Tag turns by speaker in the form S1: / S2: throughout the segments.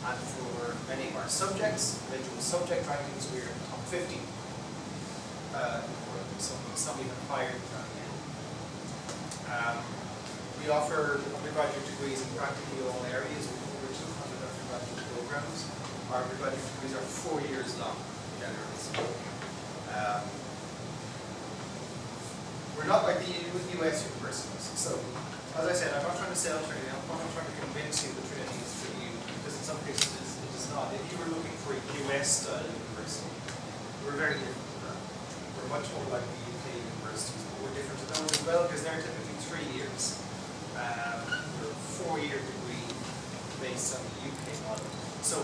S1: And for many of our subjects, individual subject rankings, we're in the top 50. Or some even higher than that. We offer undergraduate degrees in practically all areas. We have over 200 undergraduate programs. Our undergraduate degrees are 4 years long, generally speaking. We're not like the US universities. So, as I said, I'm not trying to sell Trinity. I'm not trying to convince you that Trinity is for you, because in some cases it is not. If you were looking for a US-style university, we're very different to that. We're much more like the UK universities, but we're different to those as well, because they're typically 3 years. We're a 4-year degree based on the UK model. So,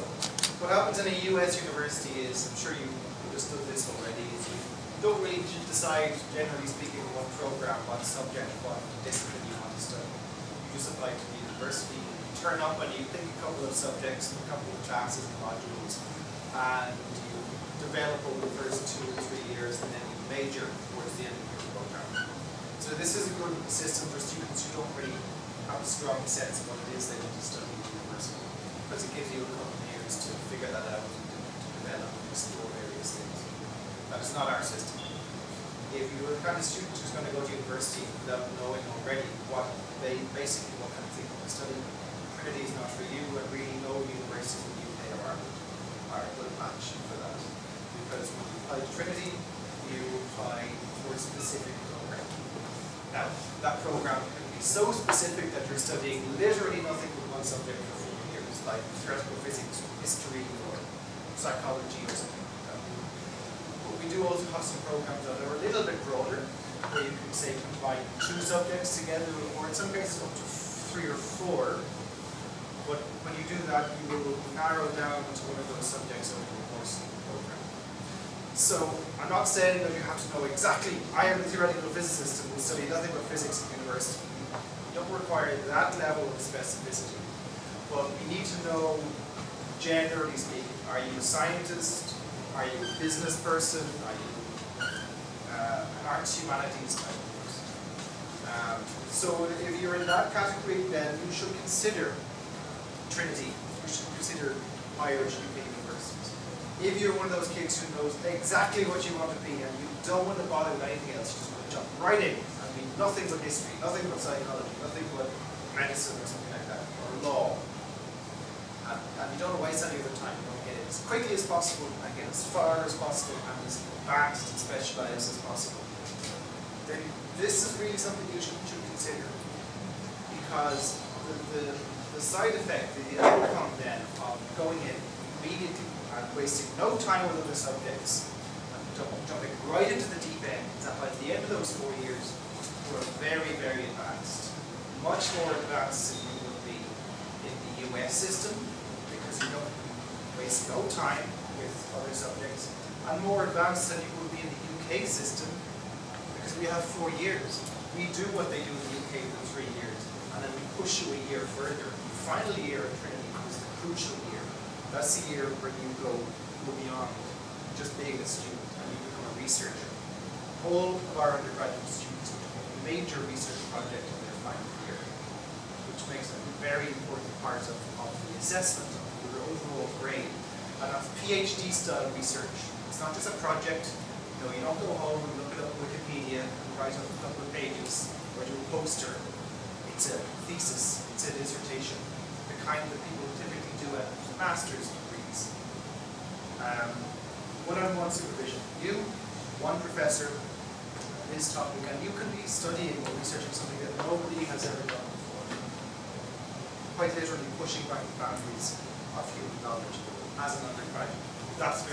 S1: what happens in a US university is, I'm sure you understood this already, is you don't really decide, generally speaking, what program, what subject, what discipline you want to study. You just apply to the university, you turn up and you pick a couple of subjects, a couple of classes and modules, and you develop over the first 2 or 3 years, and then you major towards the end of your program. So this is a good system for students who don't really have a strong sense of what it is they want to study at university, because it gives you a couple of years to figure that out and to develop and explore various things. That is not our system. If you're the kind of student who's going to go to university without knowing already what kind of thing you want to study, Trinity is not for you, and really no universities in the UK or Ireland are a good match for that. Because when you apply to Trinity, you apply for a specific program. Now, that program can be so specific that you're studying literally nothing but one subject for 4 years, like theoretical physics, history, or psychology, or something. We do also have some programs that are a little bit broader, where you can say combine 2 subjects together, or in some cases up to 3 or 4. But when you do that, you will narrow down to one of those subjects over the course of the program. So I'm not saying that you have to know exactly, I am a theoretical physicist and will study nothing but physics at university. You don't require that level of specificity. But you need to know, generally speaking, are you a scientist? Are you a business person? Are you an arts humanities type of person? So if you're in that category, then you should consider Trinity. You should consider Irish UK universities. If you're one of those kids who knows exactly what you want to be and you don't want to bother with anything else, you just want to jump right in. I mean, nothing but history, nothing but psychology, nothing but medicine or something like that, or law. And you don't want to waste any of your time. You want to get in as quickly as possible and get as far as possible and as advanced and specialized as possible. Then this is really something you should consider, because the side effect, the outcome then of going in immediately and wasting no time with other subjects and jumping right into the deep end is that by the end of those 4 years, we're very, very advanced. Much more advanced than you would be in the US system, because you don't waste no time with other subjects, and more advanced than you would be in the UK system, because we have 4 years. We do what they do in the UK for 3 years, and then we push you a year further. The final year at Trinity is the crucial year. That's the year where you go beyond just being a student and you become a researcher. All of our undergraduate students have a major research project in their final year, which makes it a very important part of the assessment of your overall grade. And that's PhD-style research. It's not just a project. You don't go home and look it up on Wikipedia and write up a couple of pages or do a poster. It's a thesis. It's a dissertation. The kind that people typically do at master's degrees. One-on-one supervision. You, one professor, this topic, and you can be studying or researching something that nobody has ever done before. Quite literally pushing back the boundaries of human knowledge as an undergraduate. That's